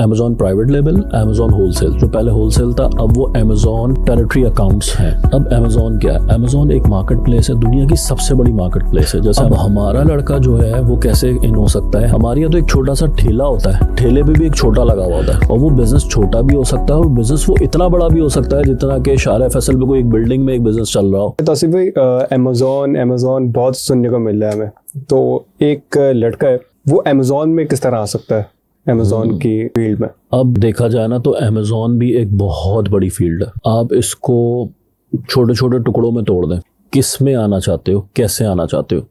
Amazon private label, Amazon wholesale. जो पहले wholesale था अब वो Amazon टेरिटरी अकाउंट्स हैं। अब Amazon क्या है? Amazon एक मार्केट प्लेस है, दुनिया की सबसे बड़ी मार्केट प्लेस है। जैसे अब हमारा लड़का जो है वो कैसे इन हो सकता है, हमारे यहाँ तो एक छोटा सा ठेला होता है, ठेले पे भी एक छोटा लगा हुआ होता है और वो बिजनेस छोटा भी हो सकता है और बिजनेस वो इतना बड़ा भी हो सकता है जितना कि शारा फैसल पे कोई एक बिल्डिंग में एक बिजनेस चल रहा हो। तौसीफ भाई, अमेजोन बहुत सुनने को मिल रहा है हमें, तो एक लड़का है वो अमेजोन में किस तरह आ सकता है, अमेजोन की फील्ड में? अब देखा जाए ना तो अमेजोन भी एक बहुत बड़ी फील्ड है। आप इसको छोटे छोटे टुकड़ों में तोड़ दें, किस में आना चाहते हो, कैसे आना चाहते हो।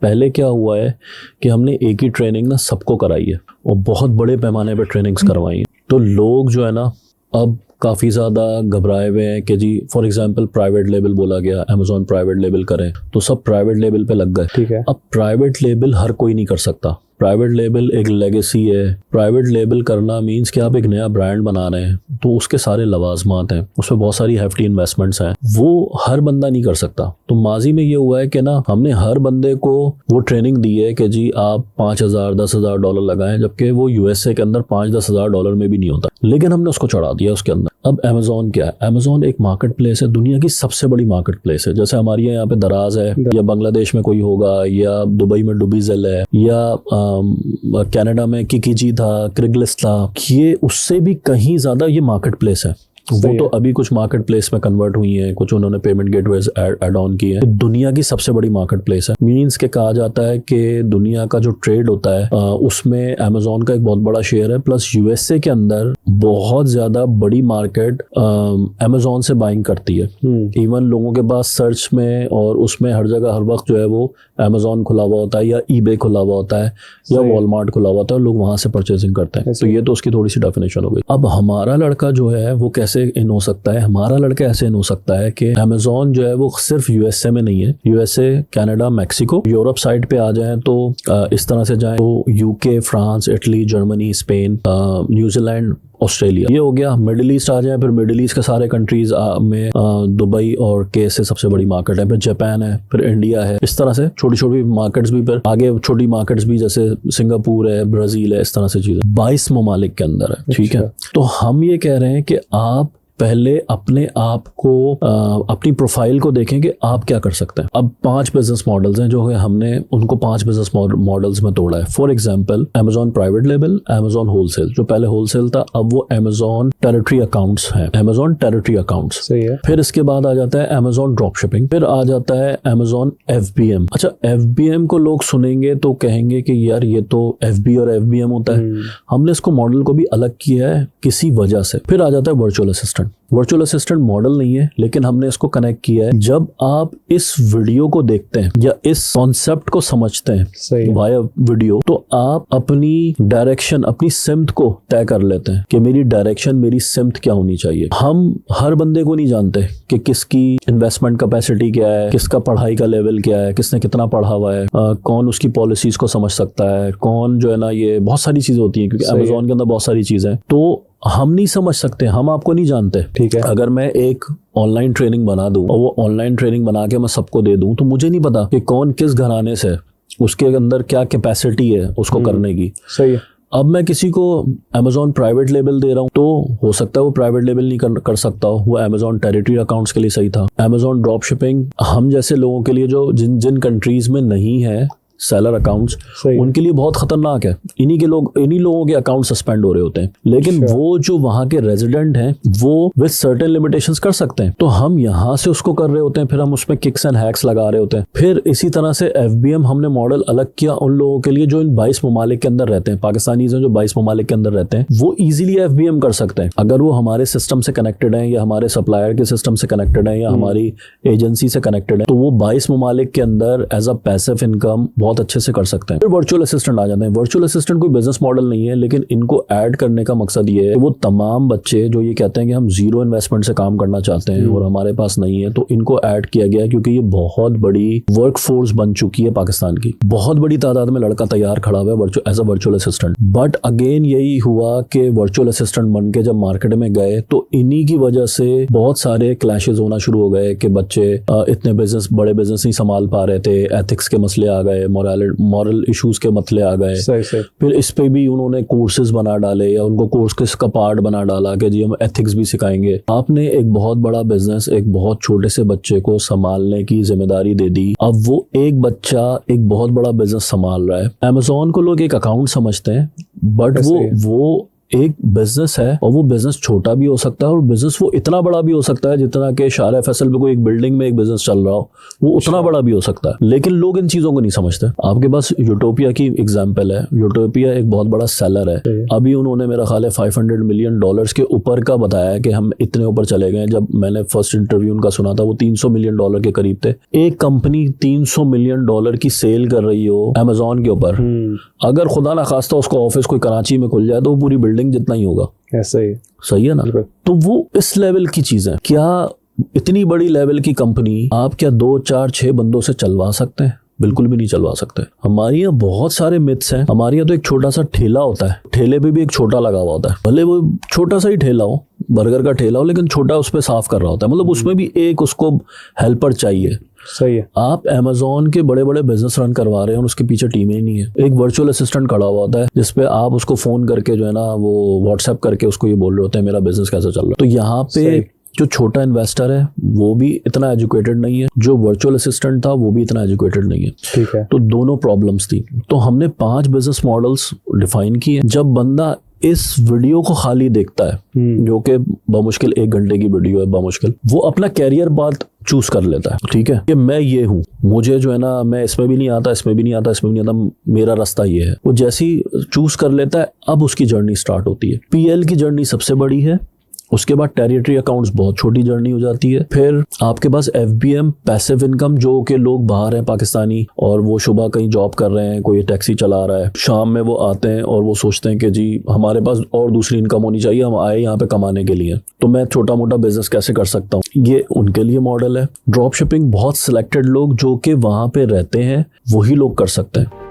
पहले क्या हुआ है कि हमने एक ही ट्रेनिंग ना सबको कराई है और बहुत बड़े पैमाने पे ट्रेनिंग्स करवाई हैं, तो लोग जो है ना अब काफ़ी ज़्यादा घबराए हुए हैं कि जी फॉर एग्जांपल प्राइवेट लेबल बोला गया, अमेजोन प्राइवेट लेबल करें, तो सब प्राइवेट लेबल पे लग गए। ठीक है। अब प्राइवेट लेबल हर कोई नहीं कर सकता। प्राइवेट लेबल एक लेगेसी है। प्राइवेट लेबल करना मीन्स कि आप एक नया ब्रांड बना रहे हैं तो उसके सारे लवाजमात हैं, उसमें बहुत सारी हेफ्टी इन्वेस्टमेंट्स हैं, वो हर बंदा नहीं कर सकता। तो माजी में ये हुआ है कि ना हमने हर बंदे को वो ट्रेनिंग दी है कि जी आप $5,000-10,000 लगाएं, जबकि वो यूएसए के अंदर $5-10,000 में भी नहीं होता, लेकिन हमने उसको चढ़ा दिया उसके अंदर। अब अमेजोन क्या है? अमेजोन एक मार्केट प्लेस है, दुनिया की सबसे बड़ी मार्केट प्लेस है। जैसे हमारे यहाँ पे दराज है, या बांग्लादेश में कोई होगा, या दुबई में डुबीजेल है, या कनाडा में किकीजी था, क्रिगलिस्ट था, ये उससे भी कहीं ज्यादा ये मार्केट प्लेस है। वो तो अभी कुछ मार्केट प्लेस में कन्वर्ट हुई हैं, कुछ उन्होंने पेमेंट गेटवेज ऐड ऑन किए हैं। दुनिया की सबसे बड़ी मार्केट प्लेस है। मीन्स के कहा जाता है कि दुनिया का जो ट्रेड होता है उसमें अमेजोन का एक बहुत बड़ा शेयर है, प्लस यूएसए के अंदर बहुत ज्यादा बड़ी मार्केट अमेजोन से बाइंग करती है। इवन लोगों के पास सर्च में और उसमें हर जगह हर वक्त जो है वो अमेजोन खुला हुआ होता है, या ईबे खुला हुआ होता है, या वॉलमार्ट खुला हुआ होता है, लोग वहां से परचेजिंग करते हैं। तो ये तो उसकी थोड़ी सी डेफिनेशन हो गई। अब हमारा लड़का जो है वो कैसे इन हो सकता है? हमारा लड़का ऐसे इन हो सकता है कि अमेजोन जो है वो सिर्फ यूएसए में नहीं है, USA, Canada, Mexico, Europe side पे आ जाएं तो इस तरह से जाएं तो UK, France, Italy, Germany, Spain, New Zealand, Australia, ये हो गया। मिडिल ईस्ट आ जाए, फिर मिडिल ईस्ट के सारे कंट्रीज में दुबई और के से सबसे बड़ी मार्केट है, फिर जापान है, फिर इंडिया है। इस तरह से छोटी छोटी मार्केट्स भी, फिर आगे छोटी मार्केट्स भी जैसे सिंगापुर है, ब्राजील है, इस तरह से चीजें 22 ममालिक के अंदर है। ठीक है, तो हम ये कह रहे हैं कि आप पहले अपने आप को अपनी प्रोफाइल को देखें कि आप क्या कर सकते हैं। अब 5 बिजनेस मॉडल्स हैं जो है, हमने उनको 5 बिजनेस मॉडल्स में तोड़ा है। For example Amazon private label, Amazon wholesale. जो पहले होलसेल था अब वो Amazon टेरिटरी अकाउंट्स है, Amazon टेरिटरी अकाउंट्स। सही है। फिर इसके बाद आ जाता है Amazon ड्रॉप शिपिंग, फिर आ जाता है Amazon FBM। अच्छा, FBM को लोग सुनेंगे तो कहेंगे कि यार ये तो FB और FBM होता है। हमने इसको मॉडल को भी अलग किया है किसी वजह से। फिर आ जाता है virtual assistant. Virtual assistant model नहीं है, लेकिन हमने इसको कनेक्ट किया है। जब आप इस वीडियो को देखते हैं या इस कॉन्सेप्ट को समझते हैं वाया वीडियो, तो आप अपनी डायरेक्शन, अपनी सिमत को तय कर लेते हैं कि मेरी डायरेक्शन, मेरी सिमत क्या होनी चाहिए। हम हर बंदे को नहीं जानते कि किसकी इन्वेस्टमेंट कैपेसिटी क्या है, किसका पढ़ाई का लेवल क्या है, किसने कितना पढ़ा हुआ है, कौन उसकी पॉलिसीज को समझ सकता है, कौन जो है ना, ये बहुत सारी चीजें होती हैं क्योंकि अमेजोन के अंदर बहुत सारी चीजें हैं, तो हम नहीं समझ सकते, हम आपको नहीं जानते। ठीक है। अगर मैं एक ऑनलाइन ट्रेनिंग बना दूं और वो ऑनलाइन ट्रेनिंग बना के मैं सबको दे दूं, तो मुझे नहीं पता कि कौन किस घराने से, उसके अंदर क्या कैपेसिटी है उसको करने की। सही है। अब मैं किसी को Amazon प्राइवेट लेबल दे रहा हूँ तो हो सकता है वो प्राइवेट लेबल नहीं कर सकता हो, वो Amazon टेरिटरी अकाउंट्स के लिए सही था। Amazon ड्रॉप शिपिंग हम जैसे लोगों के लिए जो जिन कंट्रीज में नहीं है सेलर अकाउंट्स, उनके लिए बहुत खतरनाक है। इन्हीं लोगों के अकाउंट सस्पेंड हो रहे होते हैं, लेकिन वो जो वहां के रेजिडेंट हैं वो विद सर्टेन लिमिटेशंस कर सकते हैं। तो हम यहाँ से उसको कर रहे होते हैं, फिर हम उसमें किक्स एंड हैक्स लगा रहे होते हैं। फिर इसी तरह से FBM हमने मॉडल अलग किया उन लोगों के लिए जो इन 22 ममालिक के अंदर रहते हैं। पाकिस्तानीज हैं जो 22 ममालिक के अंदर रहते हैं, वो इजीली FBM कर सकते हैं अगर वो हमारे सिस्टम से कनेक्टेड हैं, या हमारे सप्लायर के सिस्टम से कनेक्टेड हैं, या हमारी एजेंसी से कनेक्टेड है, तो वो 22 ममालिक के अंदर एज अ पैसिव इनकम बहुत अच्छे से कर सकते हैं। फिर वर्चुअल असिस्टेंट आ जाते हैं। वर्चुअल असिस्टेंट कोई बिजनेस मॉडल नहीं है, लेकिन इनको ऐड करने का मकसद ये है कि वो तमाम बच्चे जो ये कहते हैं कि हम जीरो इन्वेस्टमेंट से काम करना चाहते हैं और हमारे पास नहीं है, तो इनको ऐड किया गया क्योंकि ये बहुत बड़ी वर्क फोर्स बन चुकी है पाकिस्तान की। बहुत बड़ी तादाद में लड़का तैयार खड़ा हुआ है as a virtual assistant. But again यही हुआ कि वर्चुअल असिस्टेंट बन के जब मार्केट में गए तो इन्हीं की वजह से बहुत सारे क्लैशेस होना शुरू हो गए कि बच्चे इतने बड़े बिजनेस नहीं संभाल पा रहे थे, एथिक्स के मसले आ गए, मॉरल इश्यूज के मतले आ गए। सही सही। फिर इस पे भी उन्होंने कोर्सेज बना डाले या उनको कोर्स का पार्ट बना डाला कि जी हम एथिक्स भी सिखाएंगे। आपने एक बहुत बड़ा बिजनेस एक बहुत छोटे से बच्चे को संभालने की जिम्मेदारी दे दी। अब वो एक बच्चा एक बहुत बड़ा बिजनेस संभाल रहा है। अमेज़न को लोग एक अकाउंट समझते हैं, बट वो एक बिजनेस है और वो बिजनेस छोटा भी हो सकता है और बिजनेस वो इतना बड़ा भी हो सकता है जितना कि शारा फैसल पे कोई एक बिल्डिंग में एक बिजनेस चल रहा हो, वो उतना बड़ा भी हो सकता है। लेकिन लोग इन चीजों को नहीं समझते। आपके पास यूटोपिया की एग्जांपल है। यूटोपिया एक बहुत बड़ा सेलर है। अभी उन्होंने मेरा ख्याल है $500 मिलियन के ऊपर का बताया कि हम इतने ऊपर चले गए। जब मैंने फर्स्ट इंटरव्यू उनका सुना था वो $300 मिलियन के करीब थे। एक कंपनी $300 मिलियन की सेल कर रही हो अमेज़न के ऊपर, अगर खुदा ना खास्ता उसका ऑफिस कोई कराची में खुल जाए तो वो पूरी बिल्डिंग जितना ही होगा। ऐसा ही सही है ना। तो वो इस लेवल की चीजें, क्या इतनी बड़ी लेवल की कंपनी आप क्या 2, 4, 6 बंदों से चलवा सकते हैं? बिल्कुल भी नहीं चलवा सकते। हमारे यहाँ बहुत सारे मिथ्स हैं। हमारे यहाँ तो एक छोटा सा ठेला होता है, ठेले पे भी एक छोटा लगा हुआ होता है, भले वो छोटा सा ही ठेला हो, बर्गर का ठेला हो, लेकिन छोटा उस पर साफ कर रहा होता है। मतलब उसमें भी एक उसको हेल्पर चाहिए। सही है। आप अमेज़न के बड़े बड़े बिजनेस रन करवा रहे हैं और उसके पीछे टीम ही नहीं है। एक वर्चुअल असिस्टेंट खड़ा हुआ होता है जिसपे आप उसको फोन करके जो है ना वो व्हाट्सएप करके उसको ये बोल रहे होते हैं मेरा बिजनेस कैसा चल रहा है। तो यहाँ पे जो छोटा इन्वेस्टर है वो भी इतना एजुकेटेड नहीं है, जो वर्चुअल असिस्टेंट था वो भी इतना एजुकेटेड नहीं है। ठीक है। तो दोनों प्रॉब्लम्स थी। तो हमने 5 बिजनेस मॉडल्स डिफाइन किए। जब बंदा इस वीडियो को खाली देखता है, जो कि बमुश्किल 1 घंटे की वीडियो है, बमुश्किल, वो अपना कैरियर बात चूज कर लेता है। ठीक है कि मैं ये हूँ, मुझे जो है ना मैं इसमें भी नहीं आता, इसमें भी नहीं आता, इसमें भी नहीं आता, मेरा रास्ता ये है। वो जैसे ही चूज कर लेता है अब उसकी जर्नी स्टार्ट होती है। पीएल की जर्नी सबसे बड़ी है, उसके बाद टेरिटरी अकाउंट्स बहुत छोटी जर्नी हो जाती है। फिर आपके पास एफबीएम पैसिव इनकम, जो कि लोग बाहर हैं पाकिस्तानी और वो सुबह कहीं जॉब कर रहे हैं, कोई टैक्सी चला रहा है, शाम में वो आते हैं और वो सोचते हैं कि जी हमारे पास और दूसरी इनकम होनी चाहिए, हम आए यहाँ पे कमाने के लिए, तो मैं छोटा मोटा बिजनेस कैसे कर सकता हूँ, ये उनके लिए मॉडल है। ड्रॉप शिपिंग बहुत सिलेक्टेड लोग जो कि वहां पे रहते हैं वही लोग कर सकते हैं।